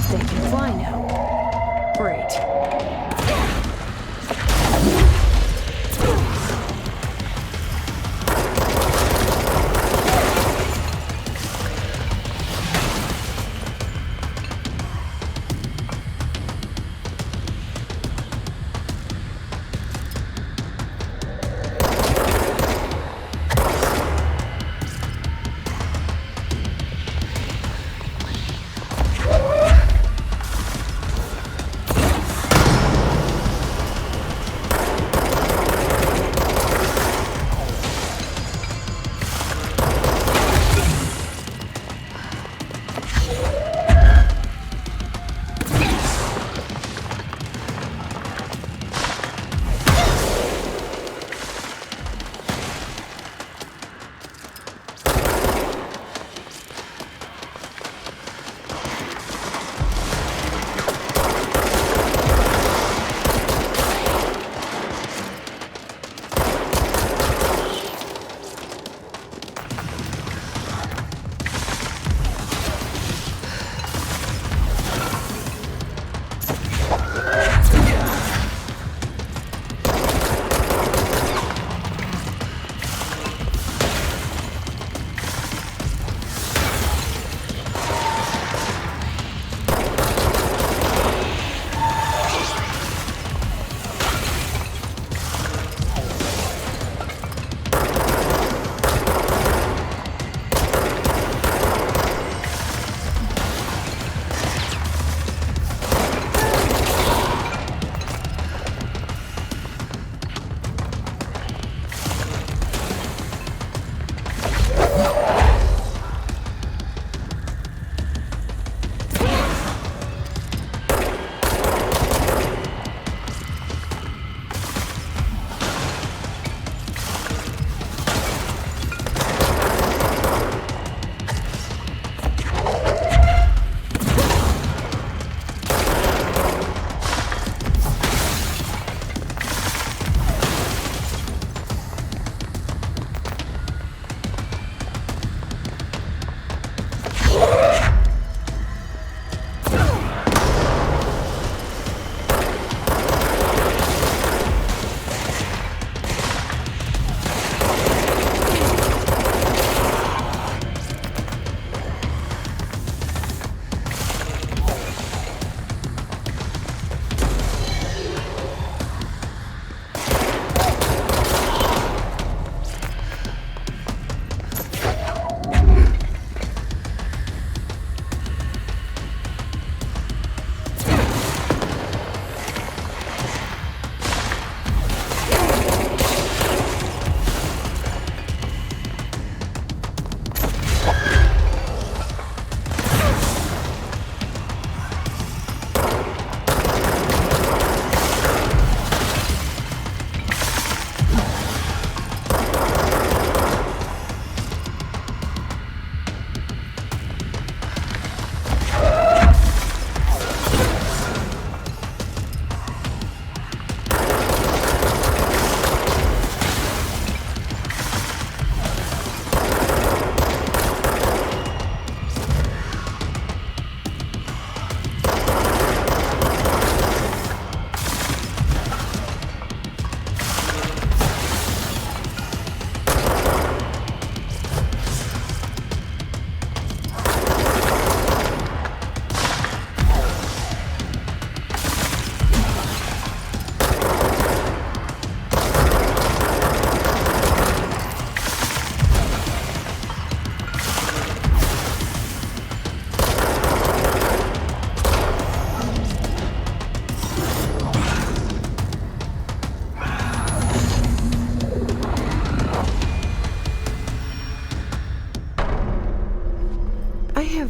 They can fly now. Great.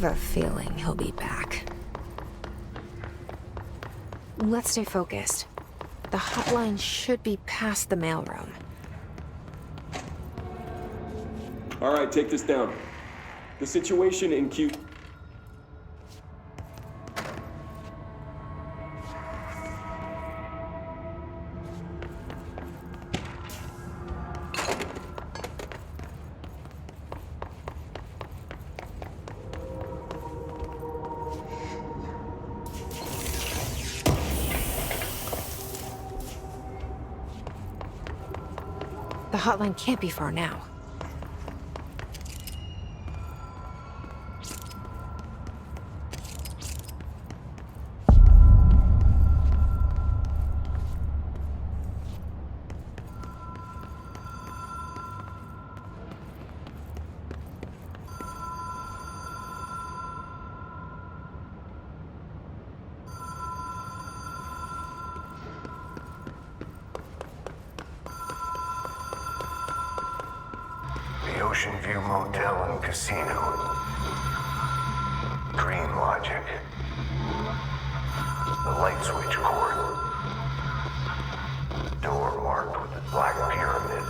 have a feeling he'll be back. Let's stay focused. The hotline should be past the mailroom. All right, take this down. The situation in Q... The hotline can't be far now. The Ocean View Motel and Casino. Green Logic. The light switch cord. Door marked with the Black Pyramid.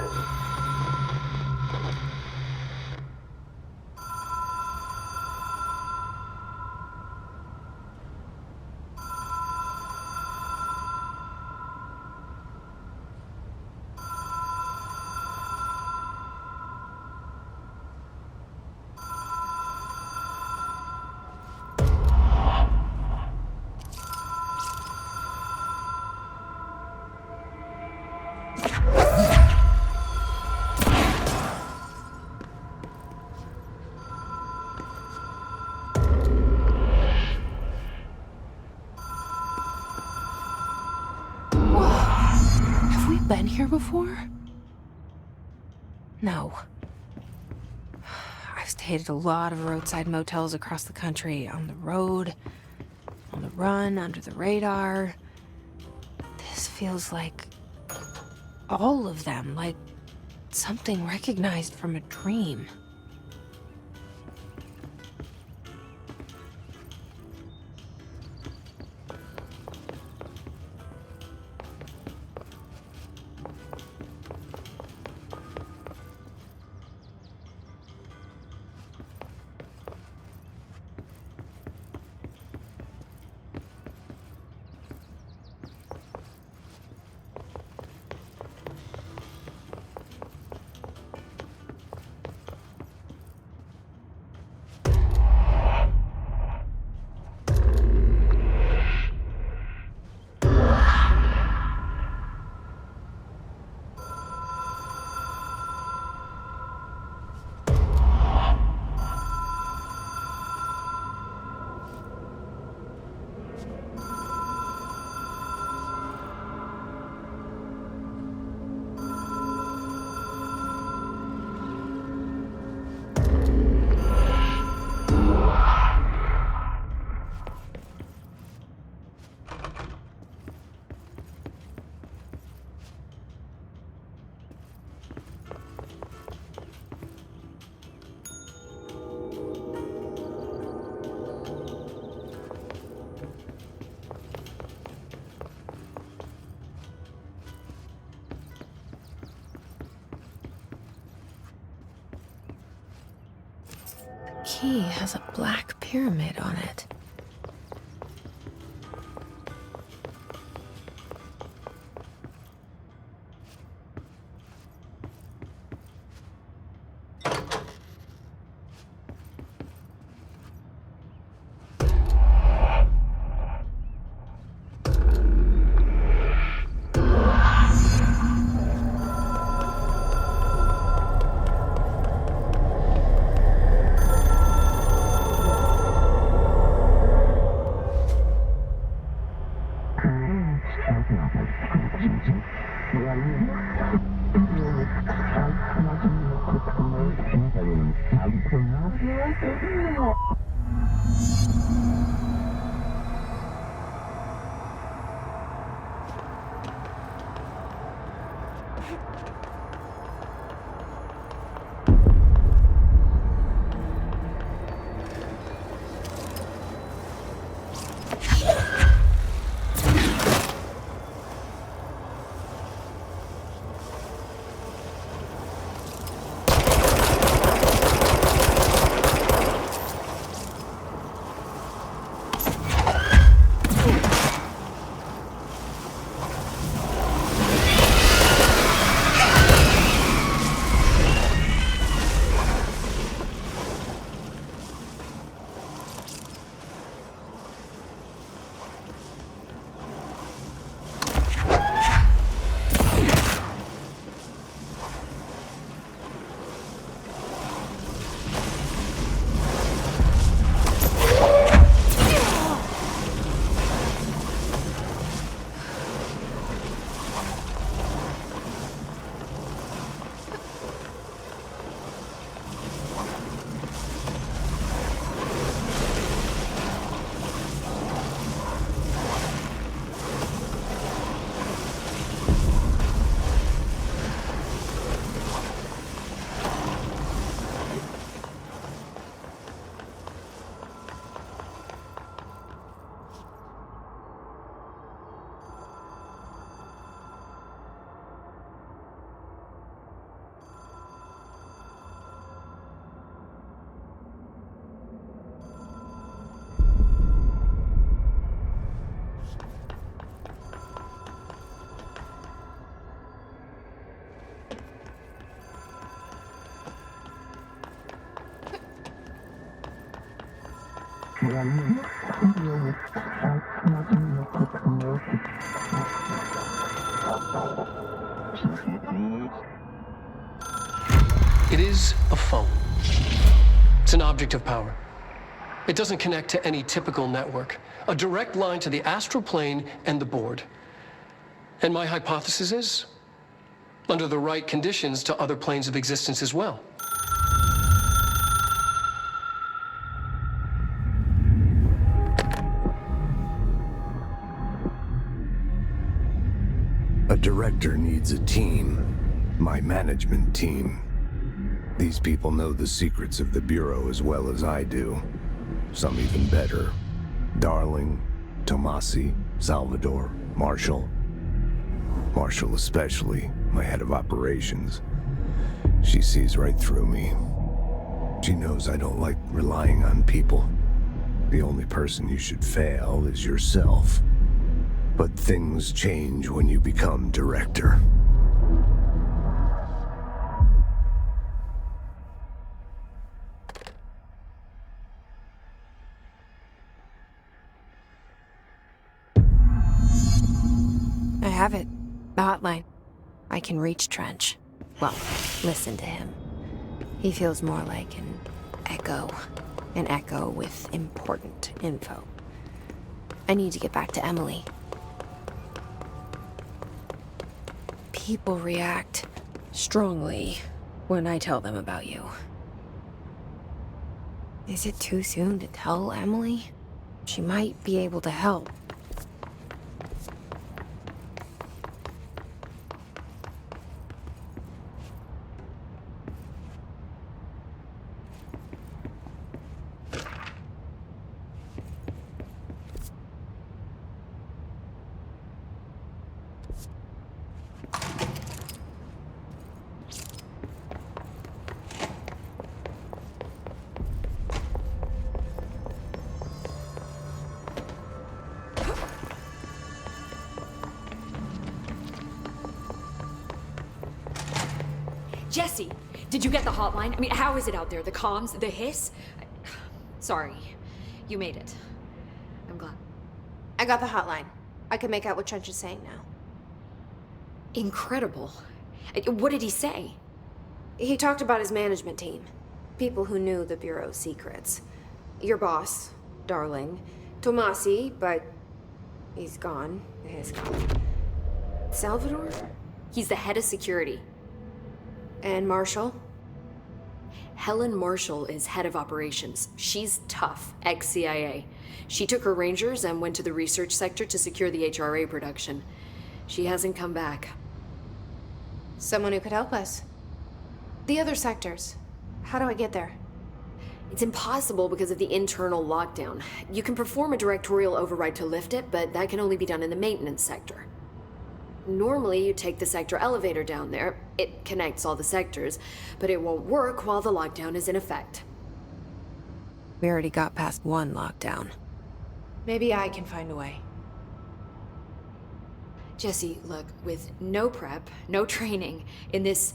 Been here before? No. I've stayed at a lot of roadside motels across the country, on the road, on the run, under the radar. This feels like all of them, like something recognized from a dream. Key has a black pyramid on it. It is a phone. It's an object of power. It doesn't connect to any typical network. A direct line to the astral plane and the board. And my hypothesis is, under the right conditions, to other planes of existence as well. A director needs a team. My management team. These people know the secrets of the Bureau as well as I do. Some even better. Darling, Tomasi, Salvador, Marshall. Marshall especially, my head of operations. She sees right through me. She knows I don't like relying on people. The only person you should fail is yourself. But things change when you become director. I have it. The hotline. I can reach Trench. Well, listen to him. He feels more like an echo. An echo with important info. I need to get back to Emily. People react strongly when I tell them about you. Is it too soon to tell Emily? She might be able to help. Jesse, did you get the hotline? I mean, how is it out there? The comms, the hiss? Sorry, you made it. I'm glad. I got the hotline. I can make out what Trench is saying now. Incredible. What did he say? He talked about his management team. People who knew the Bureau's secrets. Your boss, Darling. Tomasi, but he's gone. He's gone. Salvador? He's the head of security. And Marshall? Helen Marshall is head of operations. She's tough, ex-CIA. She took her Rangers and went to the research sector to secure the HRA production. She hasn't come back. Someone who could help us. The other sectors. How do I get there? It's impossible because of the internal lockdown. You can perform a directorial override to lift it, but that can only be done in the maintenance sector. Normally, you take the sector elevator down there. It connects all the sectors, but it won't work while the lockdown is in effect. We already got past one lockdown. Maybe I can find a way. Jesse, look, with no prep, no training, in this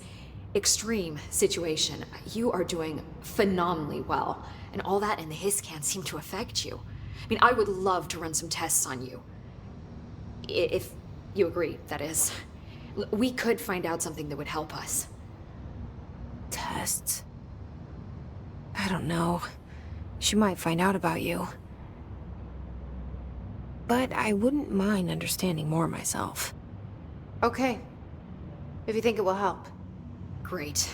extreme situation, you are doing phenomenally well. And all that and the hiss can't seem to affect you. I mean, I would love to run some tests on you. If you agree, that is. We could find out something that would help us. Tests? I don't know. She might find out about you. But I wouldn't mind understanding more myself. Okay. If you think it will help. Great.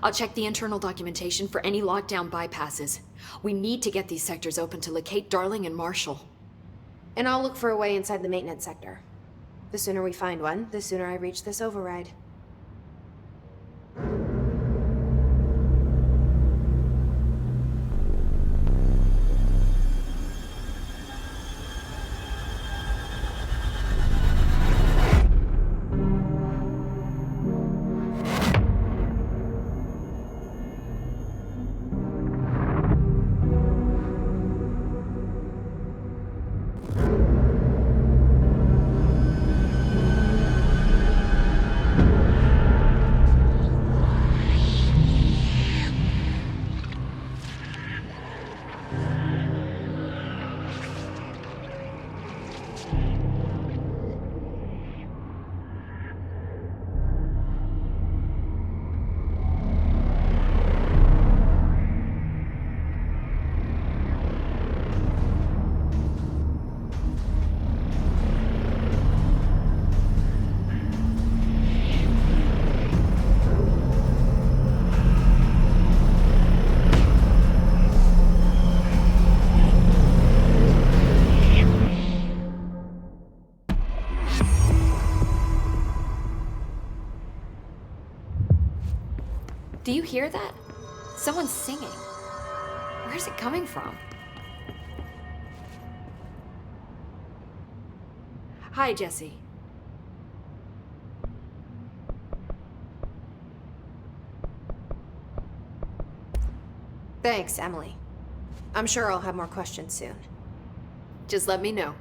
I'll check the internal documentation for any lockdown bypasses. We need to get these sectors open to locate Darling and Marshall. And I'll look for a way inside the maintenance sector. The sooner we find one, the sooner I reach this override. hear that? Someone's singing. Where's it coming from? Hi, Jesse. Thanks, Emily. I'm sure I'll have more questions soon. Just let me know.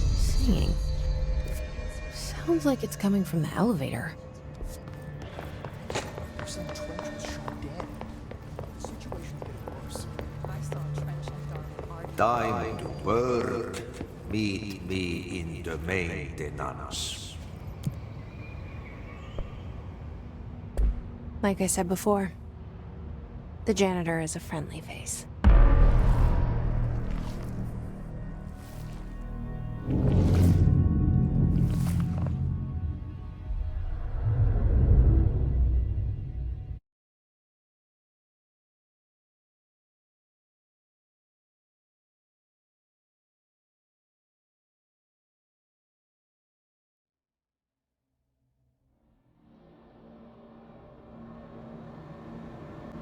Singing. Sounds like it's coming from the elevator. Time to work. Meet me in the maintenance. Like I said before, the janitor is a friendly face.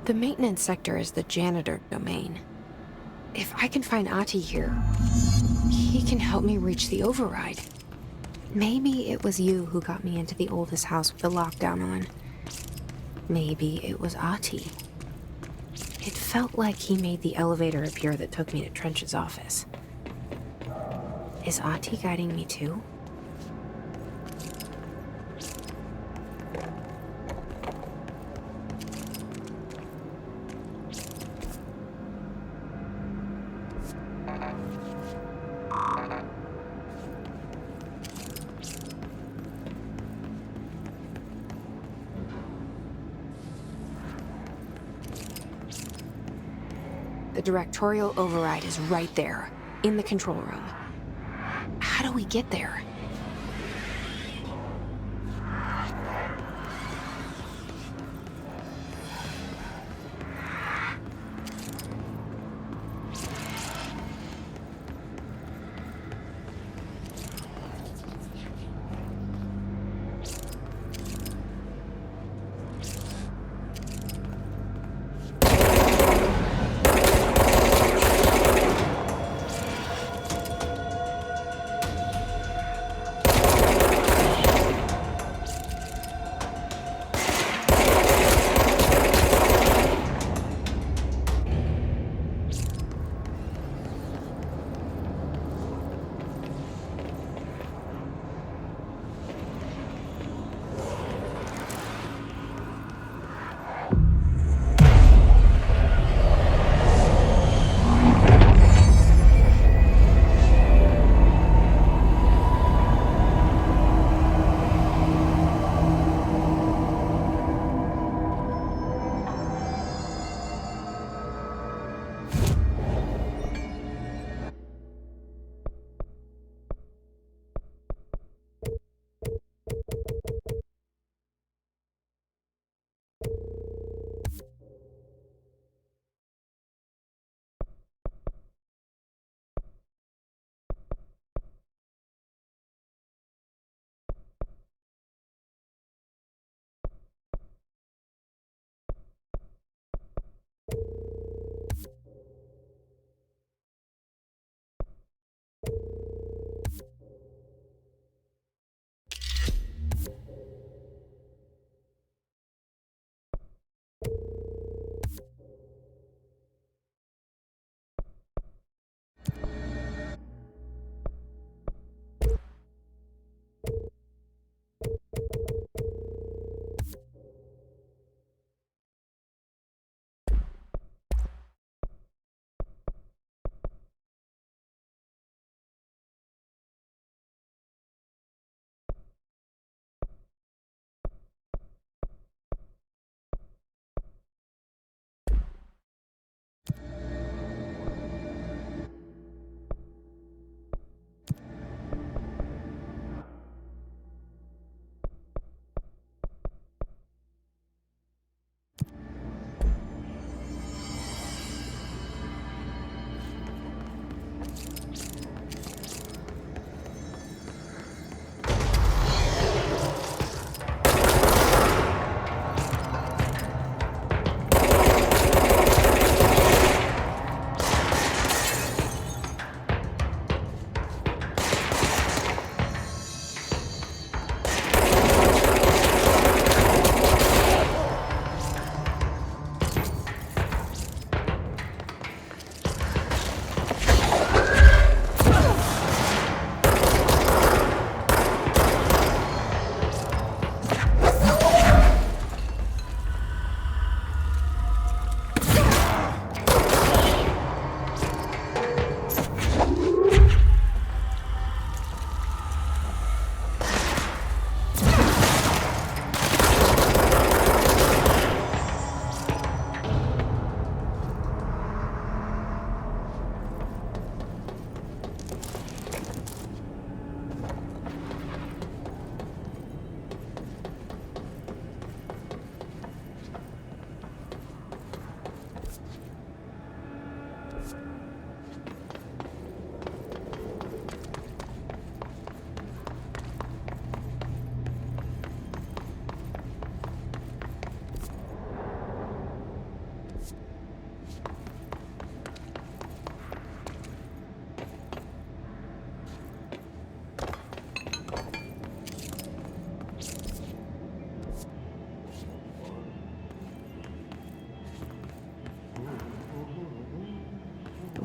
The maintenance sector is the janitor domain. If I can find Ahti here, he can help me reach the override. Maybe it was you who got me into the oldest house with the lockdown on. Maybe it was Ahti. It felt like he made the elevator appear that took me to Trench's office. Is Ahti guiding me too? The directorial override is right there, in the control room. How do we get there?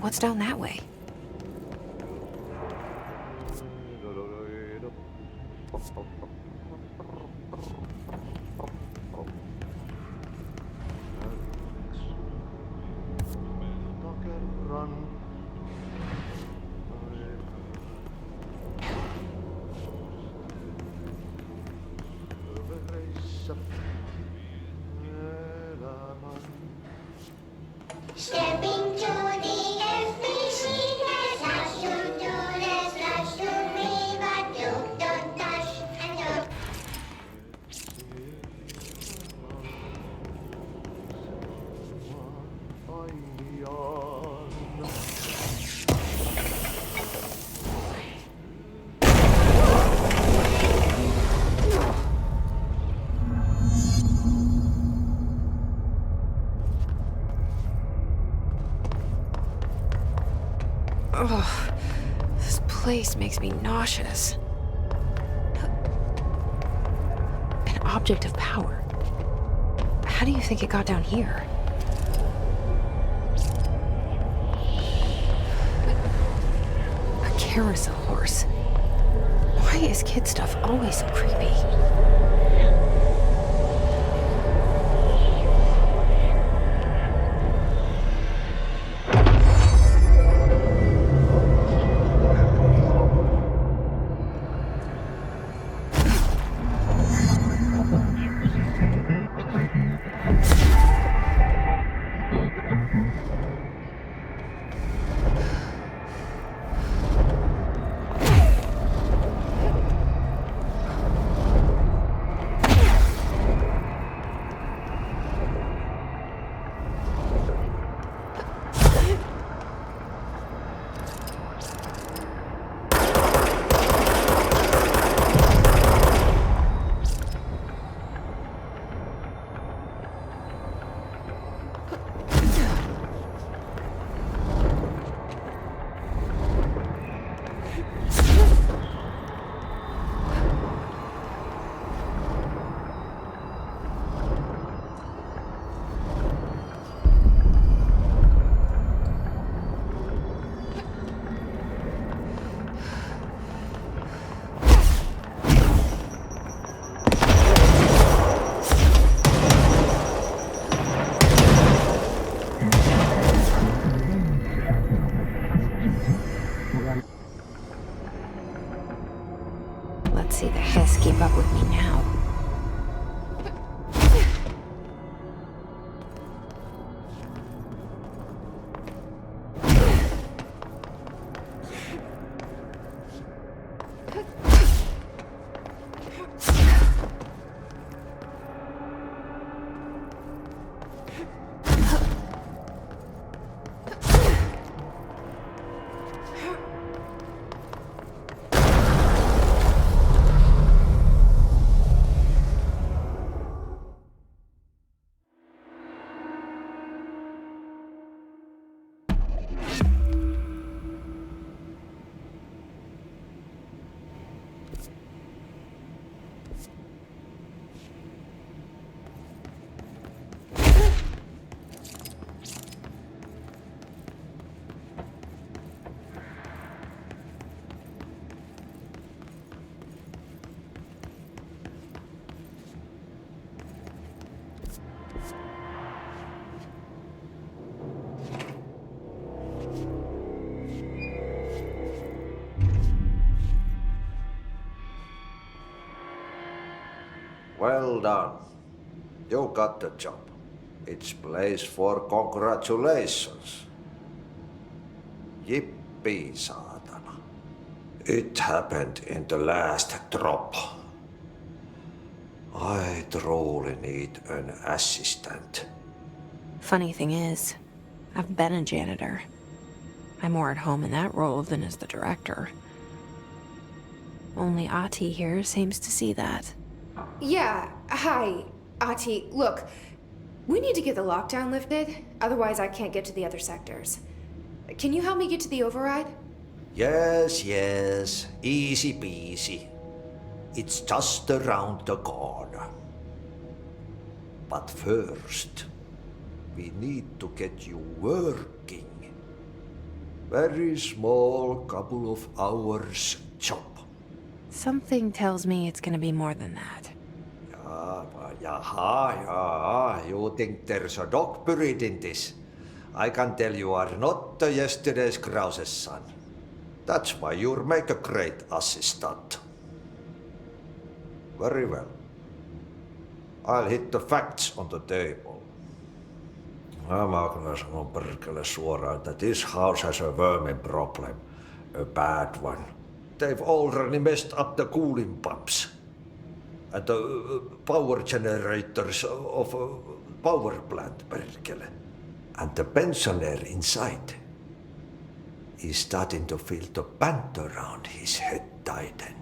What's down that way? Stepping to the FBC, there's lots to do, there's lots to read, but you don't touch and don't. Ugh, this place makes me nauseous. An object of power. How do you think it got down here? A carousel horse. Why is kid stuff always so creepy? Let's see the Hess keep up with me now. Well done. You got the job. It's place for congratulations. Yippee, saatana. It happened in the last drop. I truly need an assistant. Funny thing is, I've been a janitor. I'm more at home in that role than as the director. Only Ahti here seems to see that. Yeah, hi, Ahti. Look, we need to get the lockdown lifted, otherwise I can't get to the other sectors. Can you help me get to the override? Yes, yes. Easy peasy. It's just around the corner. But first, we need to get you working. Very small, couple of hours job. Something tells me it's gonna be more than that. Yeah. You think there's a dog buried in this? I can tell you are not yesterday's Krause's son. That's why you'll make a great assistant. Very well. I'll hit the facts on the table. Mä kyllä sanon perkele suoraan, että this house has a vermin problem. A bad one. They've already messed up the cooling pumps. And the power generators of a power plant, perkele. And the pensioner inside is starting to feel the band around his head tighten.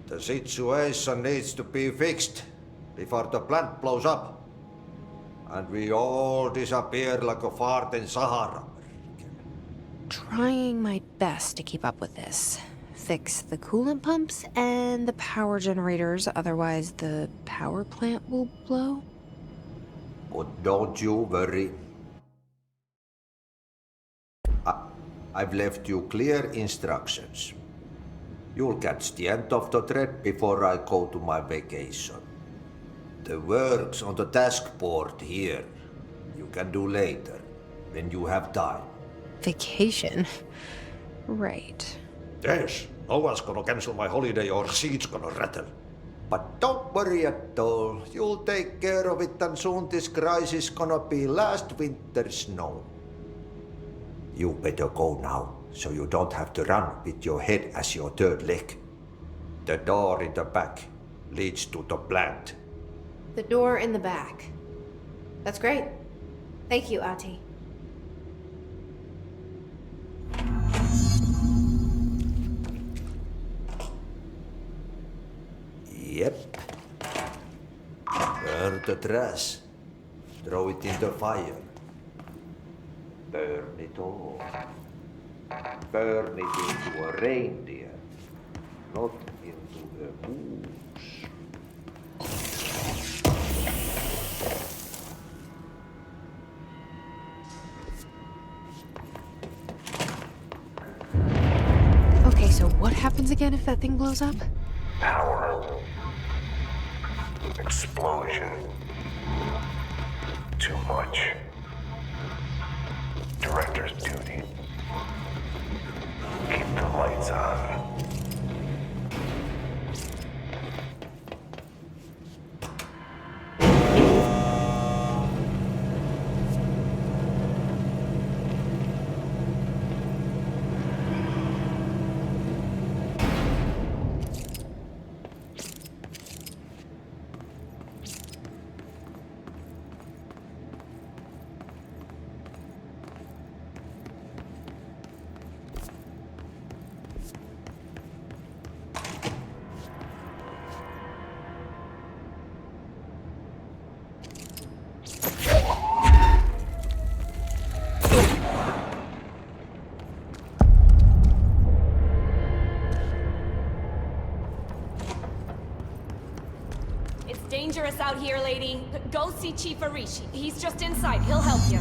The situation needs to be fixed before the plant blows up. And we all disappear like a fart in Sahara. Trying my best to keep up with this. Fix the coolant pumps and the power generators, otherwise the power plant will blow. But don't you worry. I've left you clear instructions. You'll catch the end of the thread before I go to my vacation. The work's on the task board here. You can do later, when you have time. Vacation? Right. Yes, no one's gonna cancel my holiday or seat's gonna rattle. But don't worry at all. You'll take care of it and soon this crisis gonna be last winter's snow. You better go now, so you don't have to run with your head as your third leg. The door in the back leads to the plant. The door in the back. That's great. Thank you, Ahti. Yep. Burn the trash. Throw it in the fire. Burn it all. Burn it into a reindeer, not into a moose. Okay, so what happens again if that thing blows up? Power. Explosion. Too much. Director's duty. Keep the lights on. Dangerous out here, lady. Go see Chief Arishi. He's just inside. He'll help you.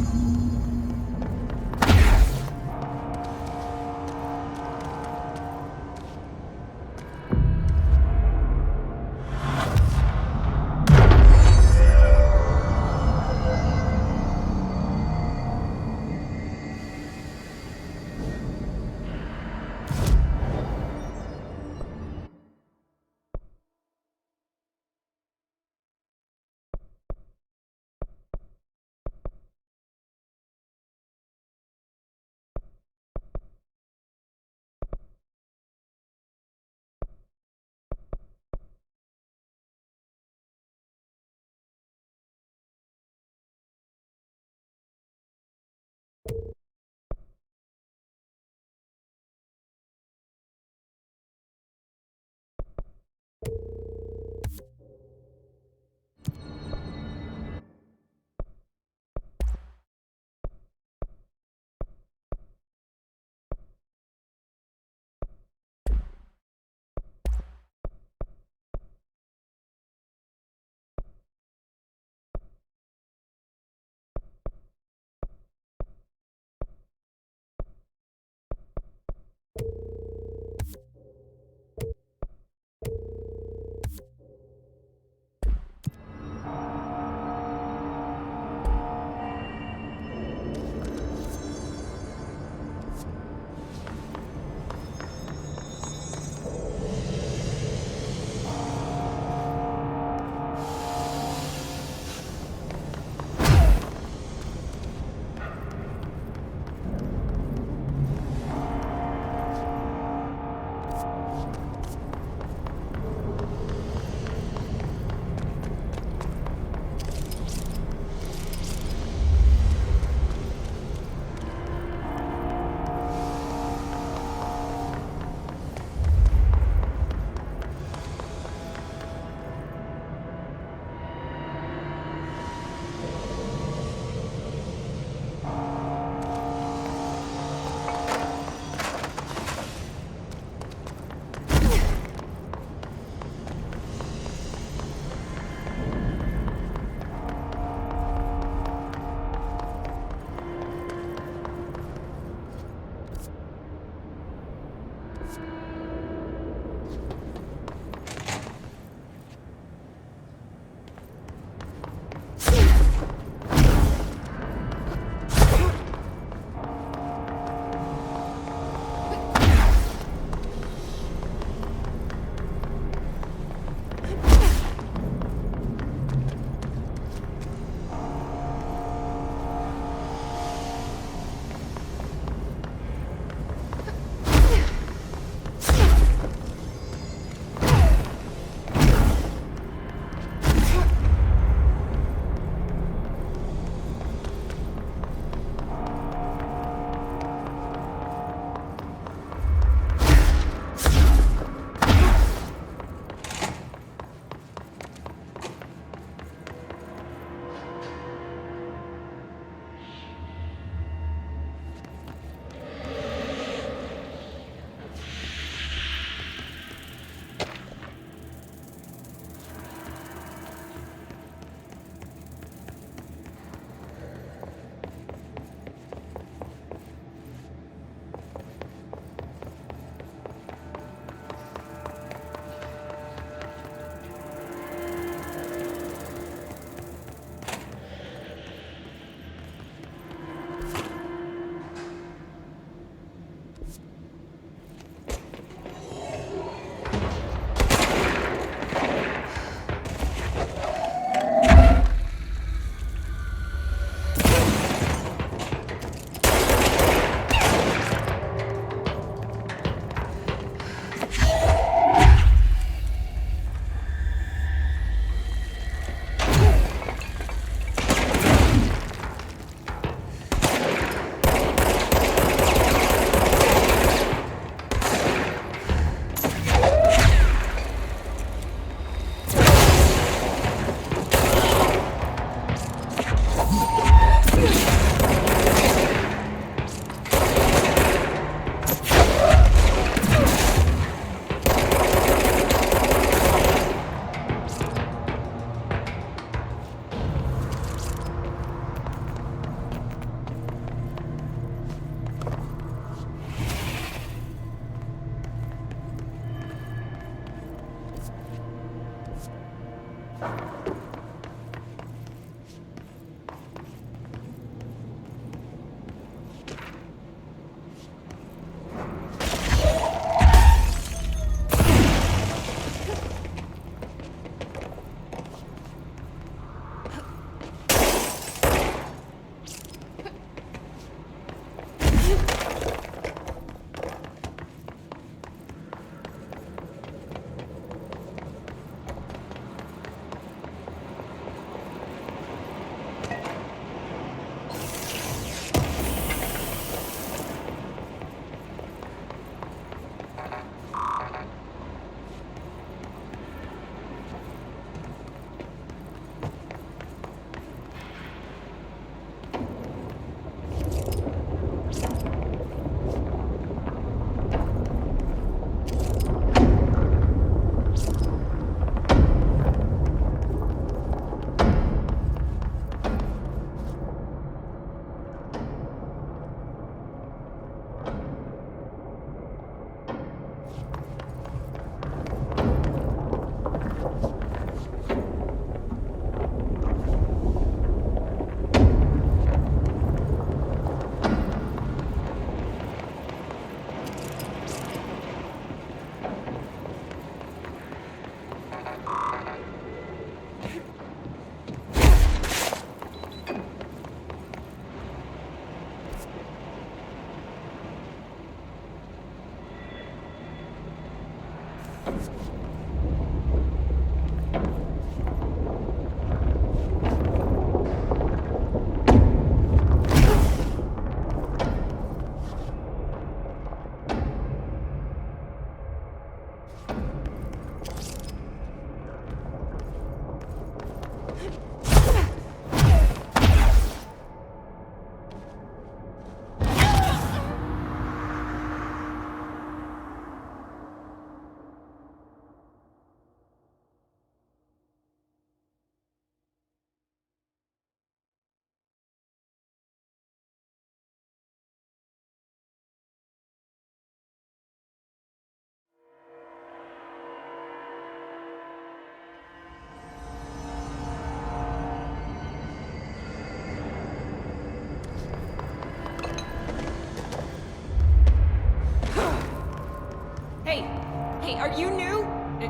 Hey, are you new?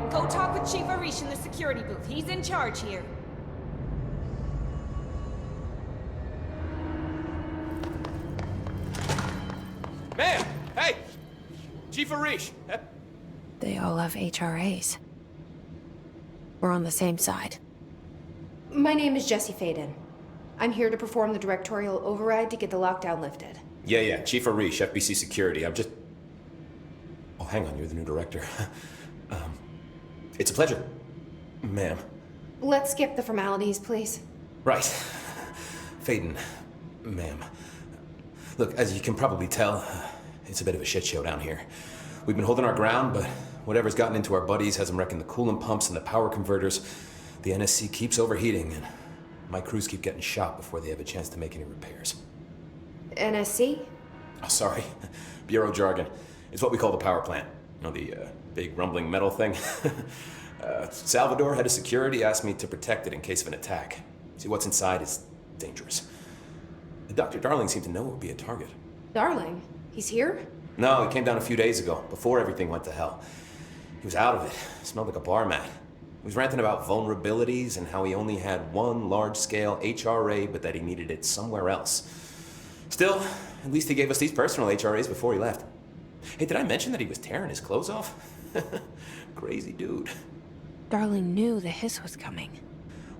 Go talk with Chief Arish in the security booth. He's in charge here. Man! Hey! Chief Arish! They all have HRAs. We're on the same side. My name is Jesse Faden. I'm here to perform the directorial override to get the lockdown lifted. Yeah, Chief Arish, FBC Security. I'm just... Oh, hang on, you're the new director. It's a pleasure, ma'am. Let's skip the formalities, please. Right. Faden, ma'am. Look, as you can probably tell, it's a bit of a shit show down here. We've been holding our ground, but whatever's gotten into our buddies has them wrecking the coolant pumps and the power converters. The NSC keeps overheating, and my crews keep getting shot before they have a chance to make any repairs. NSC? Oh, sorry. Bureau jargon. It's what we call the power plant. You know, the big rumbling metal thing? Salvador, head of security, asked me to protect it in case of an attack. See, what's inside is dangerous. Dr. Darling seemed to know it would be a target. Darling? He's here? No, he came down a few days ago, before everything went to hell. He was out of it. Smelled like a bar mat. He was ranting about vulnerabilities and how he only had one large-scale HRA, but that he needed it somewhere else. Still, at least he gave us these personal HRAs before he left. Hey, did I mention that he was tearing his clothes off? Crazy dude. Darling knew the hiss was coming.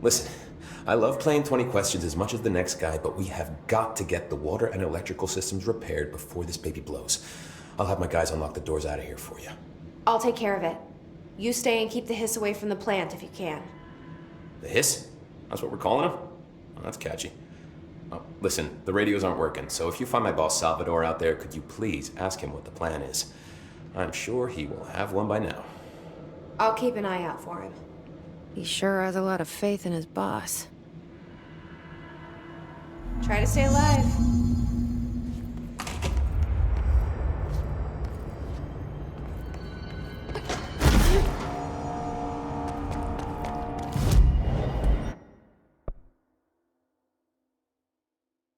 Listen, I love playing 20 questions as much as the next guy, but we have got to get the water and electrical systems repaired before this baby blows. I'll have my guys unlock the doors out of here for you. I'll take care of it. You stay and keep the hiss away from the plant if you can. The hiss? That's what we're calling him? Oh, that's catchy. Oh, listen, the radios aren't working, so if you find my boss Salvador out there, could you please ask him what the plan is? I'm sure he will have one by now. I'll keep an eye out for him. He sure has a lot of faith in his boss. Try to stay alive.